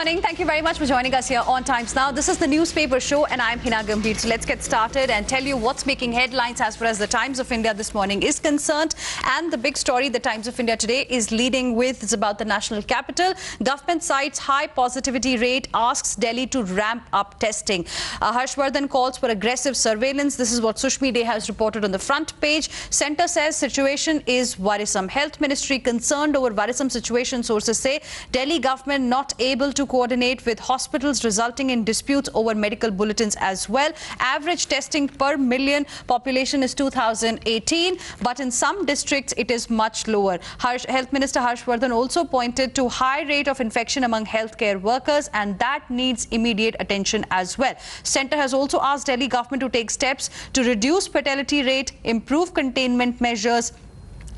morning. Thank you very much for joining us here on Times Now. This is the newspaper show and I'm Hina Gambhir. So let's get started and tell you what's making headlines as far as the Times of India this morning is concerned. And the big story the Times of India today is leading with is about the national capital. Government cites high positivity rate, asks Delhi to ramp up testing. Harshvardhan calls for aggressive surveillance. This is what Sushmi Dey has reported on the front page. Centre says situation is worrisome. Health Ministry concerned over worrisome situation. Sources say Delhi government not able to coordinate with hospitals, resulting in disputes over medical bulletins as well. Average testing per million population is 2018, but in some districts it is much lower. Health Minister Harshvardhan also pointed to high rate of infection among healthcare workers, and that needs immediate attention as well. Centre has also asked Delhi government to take steps to reduce fatality rate, improve containment measures,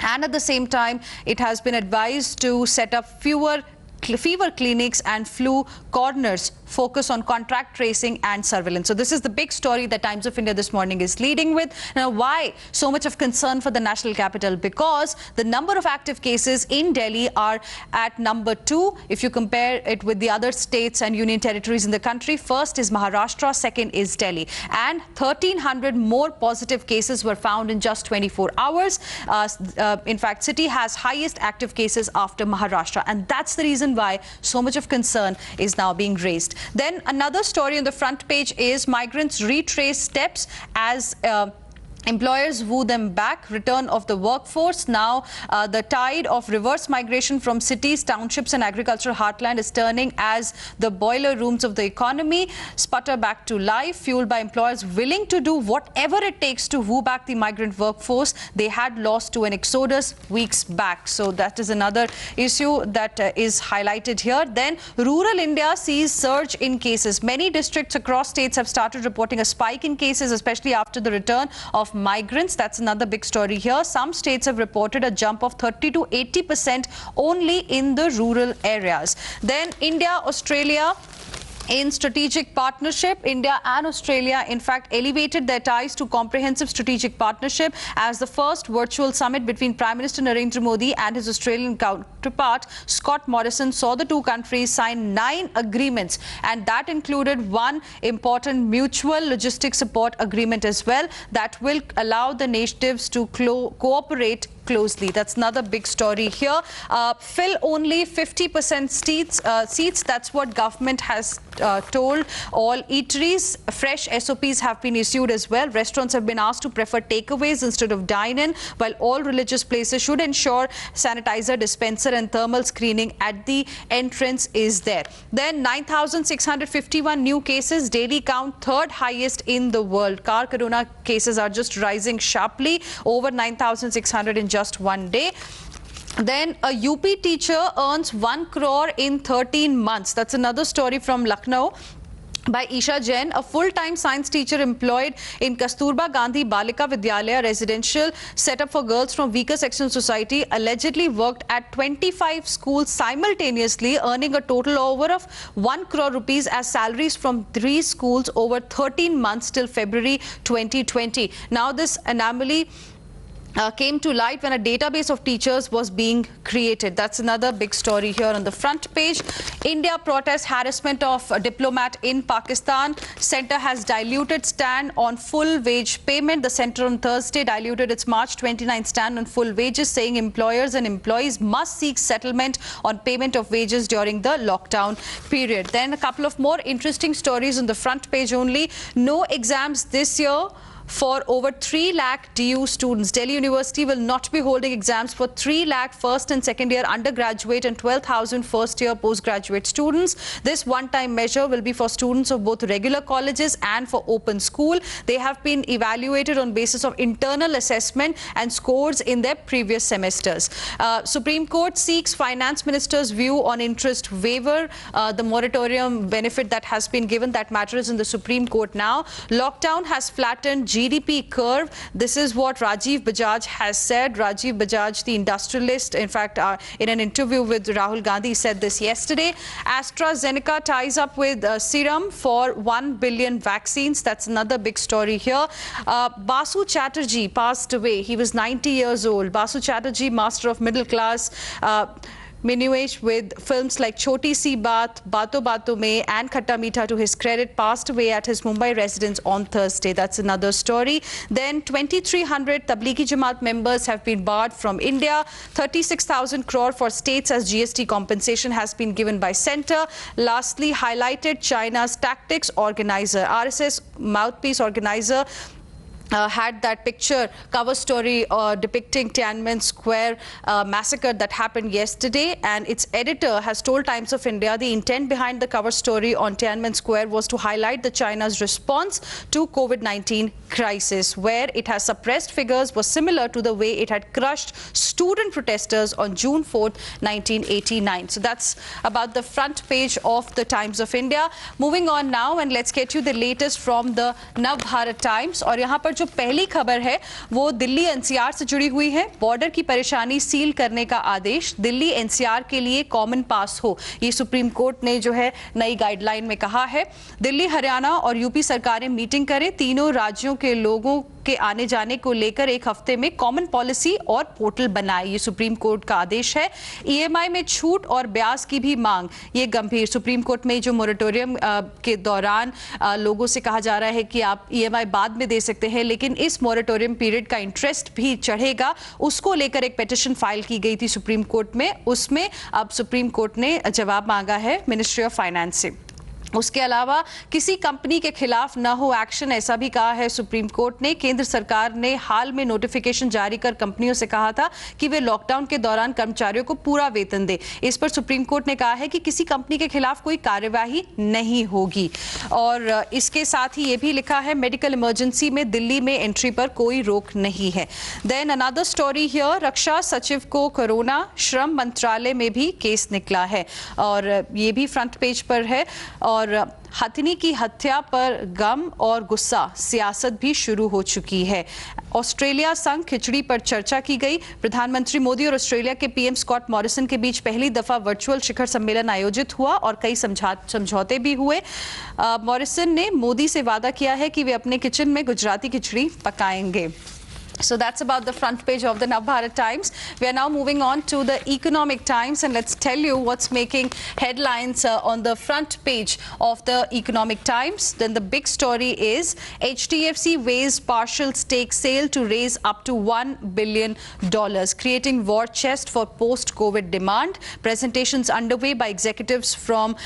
and at the same time it has been advised to set up fewer fever clinics and flu corners, focus on contact tracing and surveillance. So this is the big story that Times of India this morning is leading with. Now, why so much of concern for the national capital? Because the number of active cases in Delhi are at number 2 if you compare it with the other states and union territories in the country. First is Maharashtra, second is Delhi, and 1,300 more positive cases were found in just 24 hours. In fact, city has highest active cases after Maharashtra, and that's the reason why so much of concern is now being raised. Then another story on the front page is migrants retrace steps as employers woo them back, return of the workforce. Now, the tide of reverse migration from cities, townships and agricultural heartland is turning as the boiler rooms of the economy sputter back to life, fueled by employers willing to do whatever it takes to woo back the migrant workforce they had lost to an exodus weeks back. So that is another issue that is highlighted here. Then, rural India sees surge in cases. Many districts across states have started reporting a spike in cases, especially after the return of migrants. That's another big story here. Some states have reported a jump of 30 to 80% only in the rural areas. Then India-Australia in strategic partnership. India and Australia, in fact, elevated their ties to comprehensive strategic partnership as the first virtual summit between Prime Minister Narendra Modi and his Australian counterpart Scott Morrison saw the two countries sign 9 agreements, and that included one important mutual logistics support agreement as well that will allow the natives to cooperate closely. That's another big story here. Fill only 50% seats. That's what government has told all eateries. Fresh SOPs have been issued as well. Restaurants have been asked to prefer takeaways instead of dine-in, while all religious places should ensure sanitizer dispenser and thermal screening at the entrance is there. Then 9,651 new cases, daily count third highest in the world. Corona cases are just rising sharply, over 9,600 in just one day. Then a UP teacher earns 1 crore in 13 months. That's another story from Lucknow by Isha Jain, a full-time science teacher employed in Kasturba Gandhi Balika Vidyalaya residential set up for girls from weaker section of society, allegedly worked at 25 schools simultaneously, earning a total over of 1 crore rupees as salaries from 3 schools over 13 months till February 2020. Now this anomaly came to light when a database of teachers was being created. That's another big story here on the front page. India protests harassment of a diplomat in Pakistan. Centre has diluted stand on full wage payment. The Centre on Thursday diluted its March 29 stand on full wages, saying employers and employees must seek settlement on payment of wages during the lockdown period. Then a couple of more interesting stories on the front page only. No exams this year for over 3 lakh DU students. Delhi University will not be holding exams for 3 lakh first and second year undergraduate and 12,000 first year postgraduate students. This one-time measure will be for students of both regular colleges and for open school. They have been evaluated on basis of internal assessment and scores in their previous semesters. Supreme Court seeks Finance Minister's view on interest waiver. The moratorium benefit that has been given, that matter is in the Supreme Court now. Lockdown has flattened GDP curve. This is what Rajiv Bajaj has said. Rajiv Bajaj, the industrialist, in fact, in an interview with Rahul Gandhi, said this yesterday. AstraZeneca ties up with Serum for 1 billion vaccines. That's another big story here. Basu Chatterjee passed away. He was 90 years old. Basu Chatterjee, master of middle class, Minuej, with films like Choti Si Baat, Baaton Baaton Mein and Khatta Meetha to his credit, passed away at his Mumbai residence on Thursday. That's another story. Then 2,300 Tablighi Jamaat members have been barred from India. 36,000 crore for states as GST compensation has been given by centre. Lastly, highlighted China's tactics organizer. RSS mouthpiece organizer had that picture cover story depicting Tiananmen Square massacre that happened yesterday, and its editor has told Times of India the intent behind the cover story on Tiananmen Square was to highlight the China's response to COVID-19 crisis, where it has suppressed figures was similar to the way it had crushed student protesters on June 4th, 1989. So that's about the front page of the Times of India. Moving on now, and let's get you the latest from the Navbharat Times. और यहाँ पर जो पहली खबर है वो Delhi NCR से जुड़ी हुई है। बॉर्डर की परेशानी सील करने का आदेश, दिल्ली एनसीआर के लिए कॉमन पास हो, ये सुप्रीम कोर्ट ने जो है नई गाइडलाइन में कहा है। दिल्ली, हरियाणा और यूपी सरकारें मीटिंग करें, तीनों राज्यों के लोगों के आने जाने को लेकर एक हफ्ते में कॉमन पॉलिसी और पोर्टल बनाए, ये सुप्रीम कोर्ट का आदेश है। ईएमआई में छूट और ब्याज की भी मांग, ये गंभीर। सुप्रीम कोर्ट में जो मोरेटोरियम के दौरान लोगों से कहा जा रहा है कि आप ईएमआई बाद में दे सकते हैं, लेकिन इस मोरेटोरियम पीरियड का इंटरेस्ट भी चढ़ेगा, उसको लेकर एक पिटीशन फाइल की गई थी सुप्रीम कोर्ट में। उसमें अब सुप्रीम कोर्ट ने जवाब मांगा है मिनिस्ट्री ऑफ फाइनेंस से। उसके अलावा किसी कंपनी के खिलाफ न हो एक्शन, ऐसा भी कहा है सुप्रीम कोर्ट ने। केंद्र सरकार ने हाल में नोटिफिकेशन जारी कर कंपनियों से कहा था कि वे लॉकडाउन के दौरान कर्मचारियों को पूरा वेतन दे। इस पर सुप्रीम कोर्ट ने कहा है कि किसी कंपनी के खिलाफ कोई कार्यवाही नहीं होगी। और इसके साथ ही ये भी लिखा है मेडिकल इमरजेंसी में दिल्ली में एंट्री पर कोई रोक नहीं है। देन अनदर स्टोरी हियर, रक्षा सचिव को कोरोना, श्रम मंत्रालय में भी केस निकला है और ये भी फ्रंट पेज पर है। और हथिनी की हत्या पर गम और गुस्सा, सियासत भी शुरू हो चुकी है। ऑस्ट्रेलिया संग खिचड़ी पर चर्चा की गई। प्रधानमंत्री मोदी और ऑस्ट्रेलिया के पीएम स्कॉट मॉरिसन के बीच पहली दफा वर्चुअल शिखर सम्मेलन आयोजित हुआ और कई समझौते भी हुए। मॉरिसन ने मोदी से वादा किया है कि वे अपने किचन में गुजराती खिचड़ी पकाएंगे। So that's about the front page of the Navbharat Times. We are now moving on to the Economic Times, and let's tell you what's making headlines on the front page of the Economic Times. Then the big story is HDFC weighs partial stake sale to raise up to $1 billion, creating war chest for post-COVID demand. Presentations underway by executives from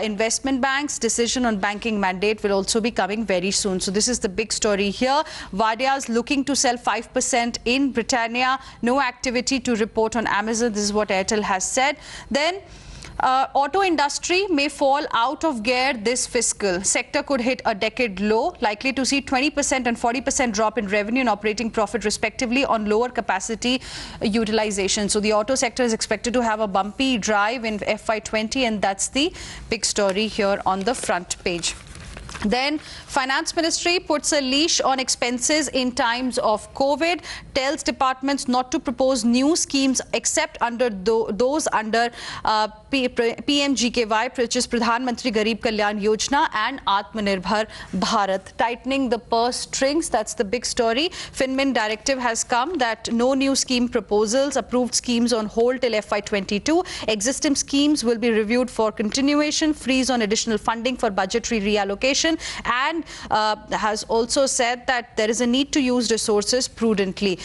investment banks. Decision on banking mandate will also be coming very soon. So this is the big story here. Vadia's looking to sell 5% in Britannia. No activity to report on Amazon. This is what Airtel has said. Then auto industry may fall out of gear this fiscal. Sector could hit a decade low, likely to see 20% and 40% drop in revenue and operating profit respectively on lower capacity utilization. So the auto sector is expected to have a bumpy drive in FY20, and that's the big story here on the front page. Then Finance Ministry puts a leash on expenses in times of COVID, tells departments not to propose new schemes except under those under PMGKY, which is Pradhan Mantri Garib Kalyan Yojana and Atmanirbhar Bharat, tightening the purse strings. That's the big story. Finmin directive has come that no new scheme proposals, approved schemes on hold till FY22. Existing schemes will be reviewed for continuation, freeze on additional funding for budgetary reallocation, and has also said that there is a need to use resources prudently.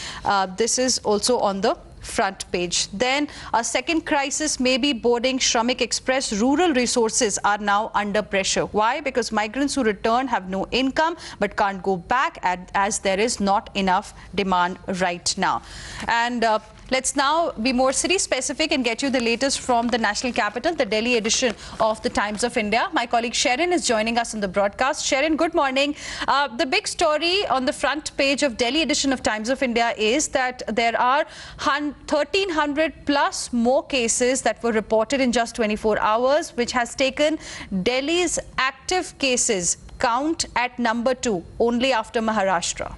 This is also on the front page. Then a second crisis may be boarding Shramik Express. Rural resources are now under pressure. Why? Because migrants who return have no income but can't go back as there is not enough demand right now. And let's now be more city specific and get you the latest from the national capital, the Delhi edition of the Times of India. My colleague Sharon is joining us on the broadcast. Sharon, good morning. The big story on the front page of Delhi edition of Times of India is that there are 1,300 plus more cases that were reported in just 24 hours, which has taken Delhi's active cases count at number 2, only after Maharashtra.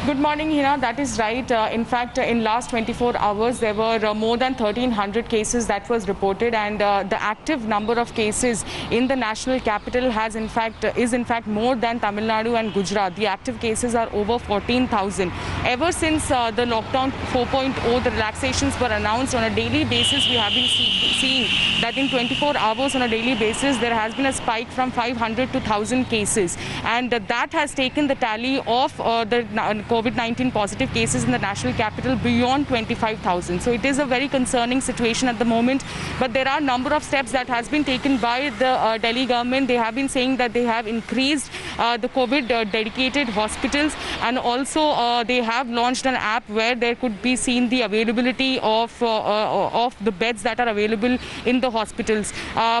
Good morning, Hina. That is right. In fact, in last 24 hours, there were more than 1,300 cases that was reported, and the active number of cases in the national capital is in fact more than Tamil Nadu and Gujarat. The active cases are over 14,000. Ever since the lockdown 4.0, the relaxations were announced on a daily basis. We have been seeing that in 24 hours on a daily basis, there has been a spike from 500 to 1,000 cases, and that has taken the tally of the COVID-19 positive cases in the national capital beyond 25,000. So it is a very concerning situation at the moment. But there are a number of steps that has been taken by the Delhi government. They have been saying that they have increased the COVID dedicated hospitals, and also they have launched an app where there could be seen the availability of the beds that are available in the hospitals.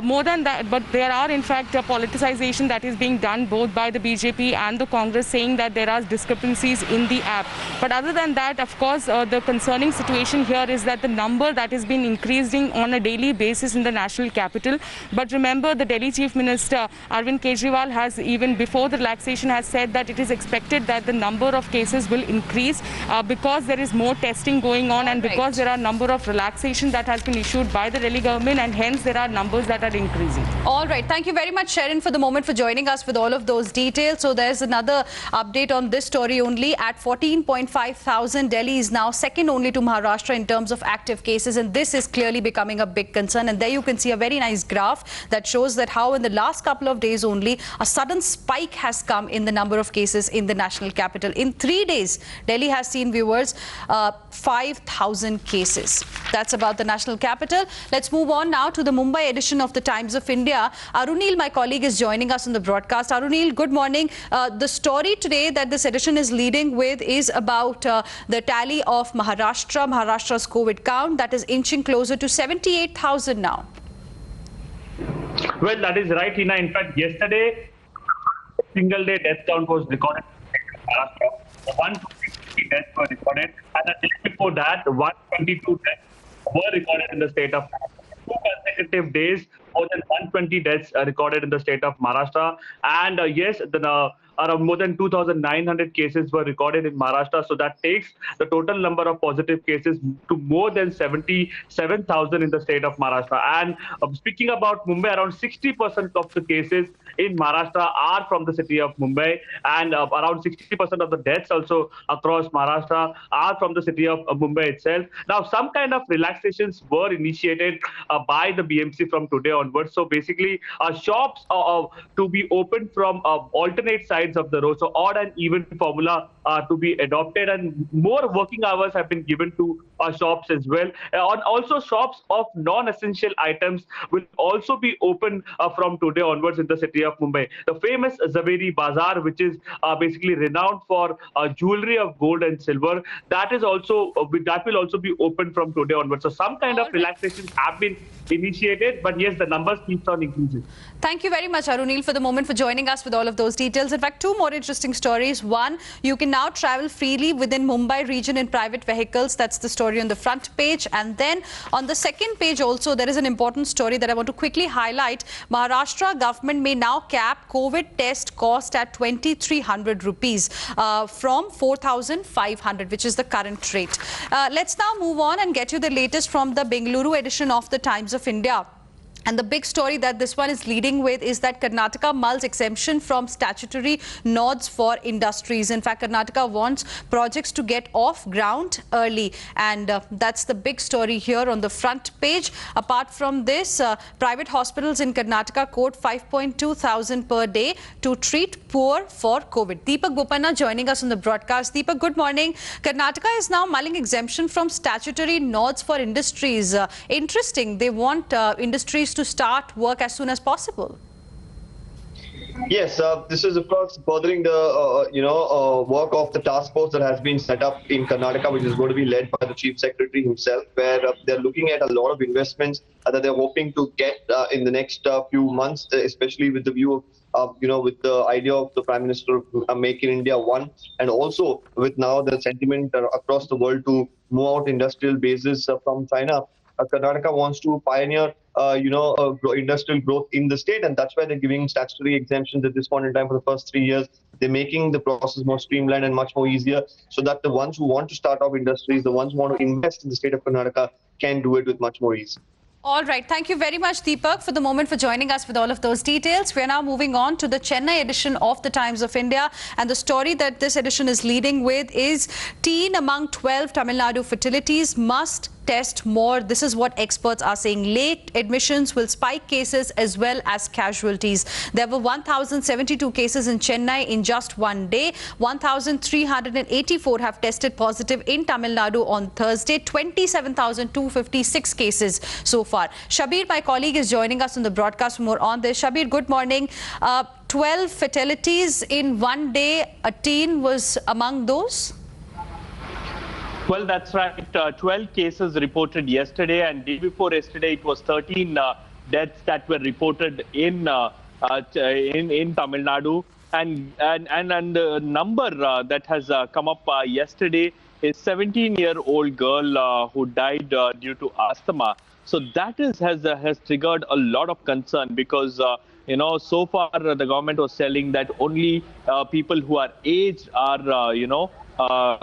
More than that, but there are in fact politicization that is being done both by the BJP and the Congress, saying that there are discrepancies in the app. But other than that, of course, the concerning situation here is that the number that has been increasing on a daily basis in the national capital. But remember, the Delhi Chief Minister Arvind Kejriwal has, even before the relaxation, has said that it is expected that the number of cases will increase because there is more testing going on, and because there are a number of relaxation that has been issued by the Delhi government, and hence there are numbers that are increasing. All right. Thank you very much, Sharon, for the moment, for joining us with all of those details. So there's another update on this story only. At 14.5 thousand, Delhi is now second only to Maharashtra in terms of active cases, and this is clearly becoming a big concern. And there you can see a very nice graph that shows that how in the last couple of days only a sudden spike has come in the number of cases in the national capital. In 3 days, Delhi has seen, viewers, 5,000 cases. That's about the national capital. Let's move on now to the Mumbai edition of the Times of India. Arunil, my colleague, is joining us on the broadcast. Arunil, good morning. The story today that this edition is leading with is about the tally of Maharashtra's COVID count that is inching closer to 78,000 now. Well, that is right, Hina. In fact, yesterday, single day death count was recorded in Maharashtra. 150 deaths were recorded, and the day before that, 122 deaths were recorded in the state of Maharashtra. 2 consecutive days, more than 120 deaths recorded in the state of Maharashtra. And yes, around more than 2,900 cases were recorded in Maharashtra. So that takes the total number of positive cases to more than 77,000 in the state of Maharashtra. And speaking about Mumbai, around 60% of the cases in Maharashtra are from the city of Mumbai, and around 60% of the deaths also across Maharashtra are from the city of Mumbai itself. Now, some kind of relaxations were initiated by the BMC from today onwards. So basically, shops to be opened from alternate sides of the road, so odd and even formula to be adopted, and more working hours have been given to shops as well. Also, shops of non-essential items will also be open from today onwards in the city of Mumbai. The famous Zaveri Bazaar, which is basically renowned for jewelry of gold and silver, that will also be open from today onwards. So some kind of relaxations have been initiated, but yes, the numbers keeps on increasing. Thank you very much, Arunil, for the moment, for joining us with all of those details. In fact, 2 more interesting stories. One, you can now travel freely within Mumbai region in private vehicles. That's the story on the front page. And then on the second page also, there is an important story that I want to quickly highlight. Maharashtra government may now cap COVID test cost at 2,300 rupees from 4,500, which is the current rate. Let's now move on and get you the latest from the Bengaluru edition of the Times of India. And the big story that this one is leading with is that Karnataka mulls exemption from statutory nods for industries. In fact, Karnataka wants projects to get off ground early. And that's the big story here on the front page. Apart from this, private hospitals in Karnataka quote 5.2 thousand per day to treat poor for COVID. Deepak Bopanna joining us on the broadcast. Deepak, good morning. Karnataka is now mulling exemption from statutory nods for industries. Interesting. They want industries to start work as soon as possible. Yes, this is of course furthering the work of the task force that has been set up in Karnataka, which is going to be led by the Chief Secretary himself, where they're looking at a lot of investments that they're hoping to get in the next few months, especially with the view of with the idea of the Prime Minister Make in India one, and also with now the sentiment across the world to move out industrial bases from China. Karnataka wants to pioneer, industrial growth in the state, and that's why they're giving statutory exemptions at this point in time for the first 3 years They're making the process more streamlined and much more easier, so that the ones who want to start off industries, the ones who want to invest in the state of Karnataka, can do it with much more ease. All right. Thank you very much, Deepak, for the moment, for joining us with all of those details. We are now moving on to the Chennai edition of the Times of India. And the story that this edition is leading with is teen among 12 Tamil Nadu fertilities must test more. This is what experts are saying. Late admissions will spike cases as well as casualties. There were 1,072 cases in Chennai in just one day. 1,384 have tested positive in Tamil Nadu on Thursday. 27,256 cases so far. Shabir, my colleague, is joining us on the broadcast for more on this. Shabir, good morning. 12 fatalities in one day. A teen was among those? Well, that's right. 12 cases reported yesterday, and day before yesterday, it was 13 deaths that were reported in Tamil Nadu, and the number that has come up yesterday is 17-year-old girl who died due to asthma. So that has triggered a lot of concern because so far the government was telling that only people who are aged are are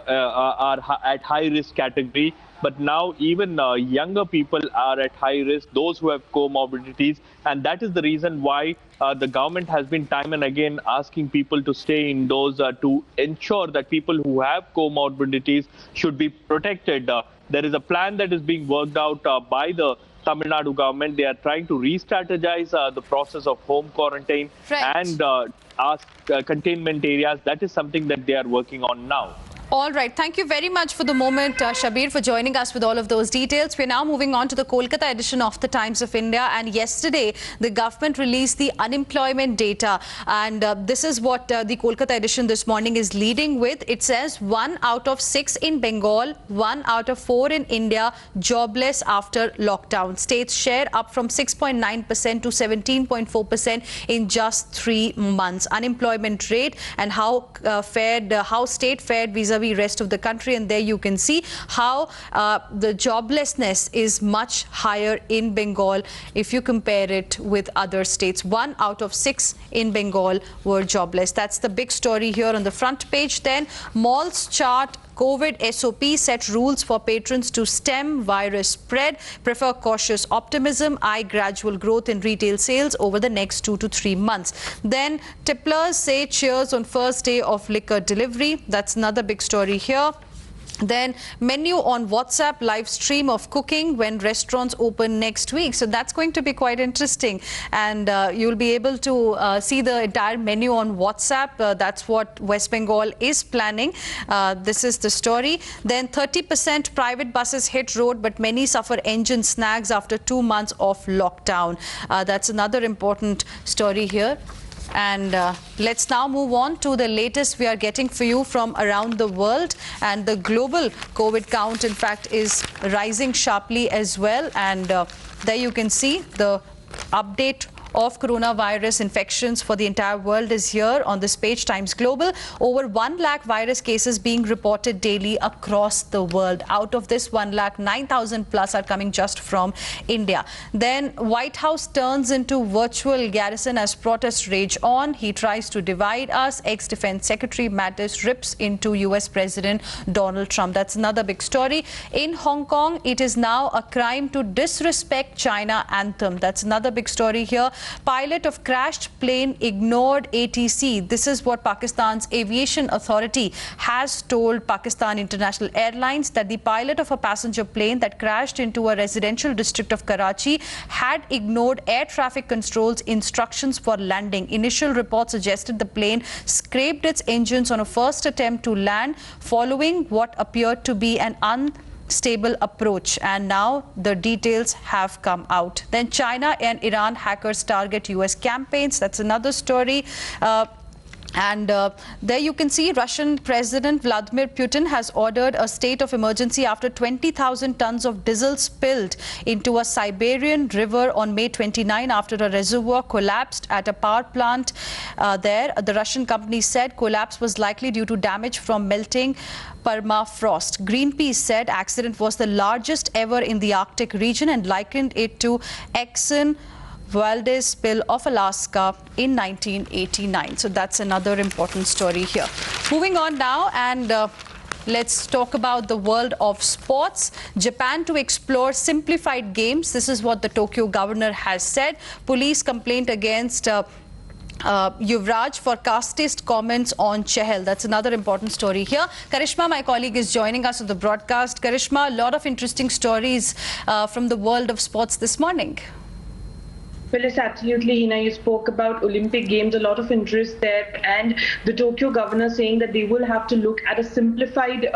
at high risk category, but now even younger people are at high risk, those who have comorbidities, and that is the reason why the government has been time and again asking people to stay indoors to ensure that people who have comorbidities should be protected. There is a plan that is being worked out by the Tamil Nadu government. They are trying to re-strategize the process of home quarantine and ask containment areas. That is something that they are working on now. All right. Thank you very much for the moment, Shabir, for joining us with all of those details. We're now moving on to the Kolkata edition of the Times of India. And yesterday, the government released the unemployment data. And this is what the Kolkata edition this morning is leading with. It says 1 out of 6 in Bengal, 1 out of 4 in India, jobless after lockdown. States share up from 6.9% to 17.4% in just 3 months. Unemployment rate and how state fared vis-a-vis rest of the country, and there you can see how the joblessness is much higher in Bengal if you compare it with other states. 1 out of 6 in Bengal were jobless. That's the big story here on the front page. Then malls chart COVID SOP set rules for patrons to stem virus spread. Prefer cautious optimism. Eye gradual growth in retail sales over the next 2 to 3 months. Then tipplers say cheers on first day of liquor delivery. That's another big story here. Then menu on WhatsApp, live stream of cooking when restaurants open next week. So that's going to be quite interesting. And you'll be able to see the entire menu on WhatsApp. That's what West Bengal is planning. This is the story. Then 30% private buses hit road, but many suffer engine snags after 2 months of lockdown. That's another important story here. And let's now move on to the latest we are getting for you from around the world. And the global COVID count, in fact, is rising sharply as well. And there you can see the update of coronavirus infections for the entire world is here on this page, Times Global. Over 1 lakh virus cases being reported daily across the world. Out of this 1 lakh, 9,000 plus are coming just from India. Then White House turns into virtual garrison as protests rage on. He tries to divide us. Ex-Defense Secretary Mattis rips into US President Donald Trump. That's another big story. In Hong Kong, it is now a crime to disrespect China anthem. That's another big story here. Pilot of crashed plane ignored ATC. This is what Pakistan's aviation authority has told Pakistan International Airlines, that the pilot of a passenger plane that crashed into a residential district of Karachi had ignored air traffic control's instructions for landing. Initial reports suggested the plane scraped its engines on a first attempt to land following what appeared to be an unstable approach, and now the details have come out. Then China and Iran hackers target US campaigns. That's another story. There you can see Russian President Vladimir Putin has ordered a state of emergency after 20,000 tons of diesel spilled into a Siberian river on May 29 after a reservoir collapsed at a power plant there. The Russian company said collapse was likely due to damage from melting permafrost. Greenpeace said accident was the largest ever in the Arctic region and likened it to Exxon Valdez spill of Alaska in 1989. So that's another important story here. Moving on now, and let's talk about the world of sports. Japan to explore simplified games. This is what the Tokyo governor has said. Police complaint against Yuvraj for casteist comments on Chahal. That's another important story here. Karishma, my colleague, is joining us on the broadcast. Karishma, a lot of interesting stories from the world of sports this morning. Well, yes, absolutely, Hina. You spoke about Olympic Games, a lot of interest there, and the Tokyo governor saying that they will have to look at a simplified,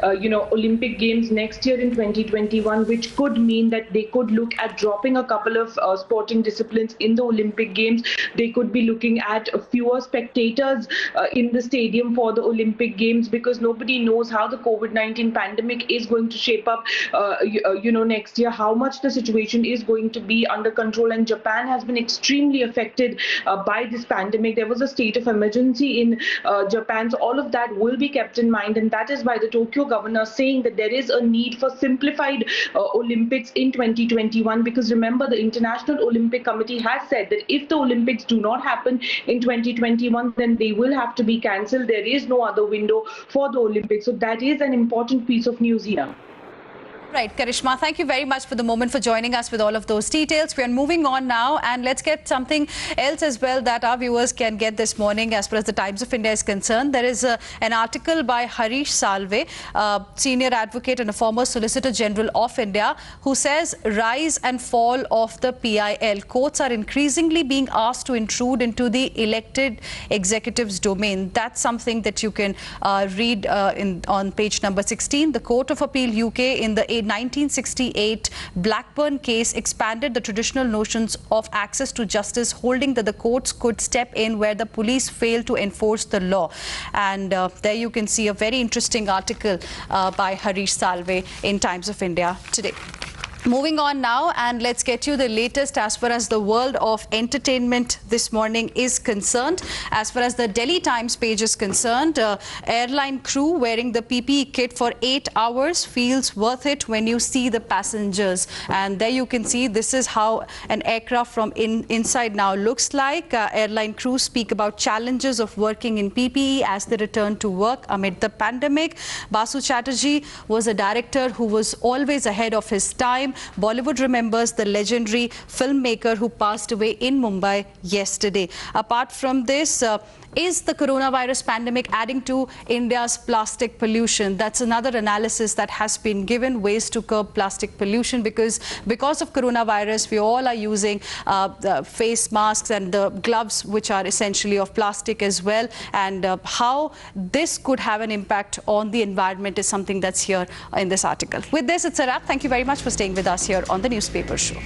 Olympic Games next year in 2021, which could mean that they could look at dropping a couple of sporting disciplines in the Olympic Games. They could be looking at fewer spectators in the stadium for the Olympic Games, because nobody knows how the COVID-19 pandemic is going to shape up, next year, how much the situation is going to be under control. And Japan has been extremely affected by this pandemic. There was a state of emergency in Japan. So all of that will be kept in mind. And that is why the Tokyo governor is saying that there is a need for simplified Olympics in 2021. Because remember, the International Olympic Committee has said that if the Olympics do not happen in 2021, then they will have to be cancelled. There is no other window for the Olympics. So that is an important piece of news here. Right, Karishma, thank you very much for the moment for joining us with all of those details. We are moving on now, and let's get something else as well that our viewers can get this morning as far as the Times of India is concerned. There is an article by Harish Salve, senior advocate and a former Solicitor General of India, who says rise and fall of the PIL. Courts are increasingly being asked to intrude into the elected executive's domain. That's something that you can read on page number 16. The Court of Appeal UK in the 1968 Blackburn case expanded the traditional notions of access to justice, holding that the courts could step in where the police failed to enforce the law. And there you can see a very interesting article by Harish Salve in Times of India today. Moving on now, and let's get you the latest as far as the world of entertainment this morning is concerned. As far as the Delhi Times page is concerned, airline crew wearing the PPE kit for 8 hours feels worth it when you see the passengers. And there you can see this is how an aircraft from inside now looks like. Airline crew speak about challenges of working in PPE as they return to work amid the pandemic. Basu Chatterjee was a director who was always ahead of his time. Bollywood remembers the legendary filmmaker who passed away in Mumbai yesterday. Apart from this, is the coronavirus pandemic adding to India's plastic pollution? That's another analysis that has been given, ways to curb plastic pollution, because of coronavirus, we all are using the face masks and the gloves, which are essentially of plastic as well. And how this could have an impact on the environment is something that's here in this article. With this, it's a wrap. Thank you very much for staying with us here on the Newspaper Show.